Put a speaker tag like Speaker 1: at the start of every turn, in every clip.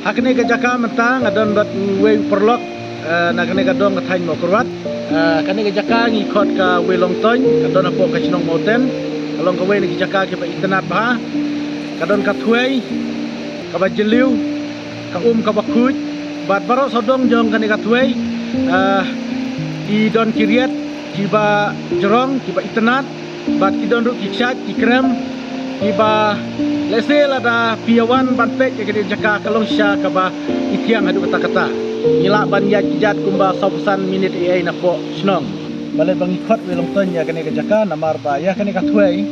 Speaker 1: hakne ga jaka mentang adon bat we perlok nagane ga dong thain mo kurwat kane ga jaka ngi khot ka we long toin adon apo ka chinong moten along ka we ni jaka ke pa internet ba kadon ka thuai ka ba jeliu ka ka ba khuj bat baro sodong jong kane ka thuai i don kiriat ki ba jorong ki ba internet bat ki don ru ki chat ki krem ki ba lesel ada piawan ban pek ke dia jaka kalong sya ka ba itiang adu kata-kata ila ban ya kijat kumba 100% minit ai na po snong bale bang ikot we long ton ya kane ka jaka namar ba ya kane ka thuai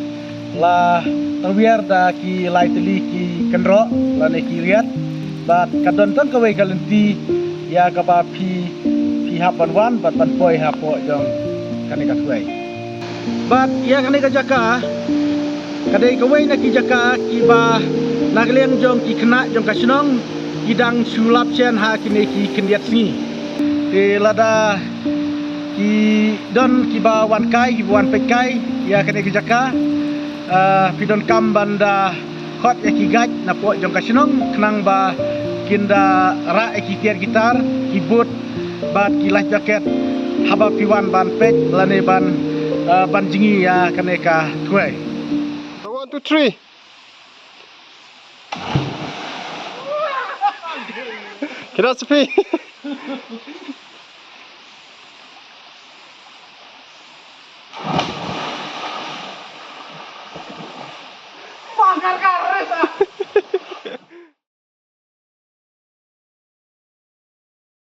Speaker 1: la terbiar da ki lai teli ki kendro la ne ki riat bat kadon ton ka we kalenti ya ka ba pi hap ban wan bat ban poi hap po jong kane ka thuai bat ya kane ka jaka kadai kawai na ki jaka ki ba nagleng jong ki kena jong kasinong idang sulap chen ha kine ki kendiat singi te lada ki don ki ba wan kai ki wan pekai ya kene ki jaka pidon kam banda khot ya ki gaj na po jong kasinong kenang ba kinda ra ki tiar gitar keyboard bat ki life jacket haba piwan ban pek lane ban jingi ya kene ka thuai
Speaker 2: 1, 2, 3. Get out, Sophie.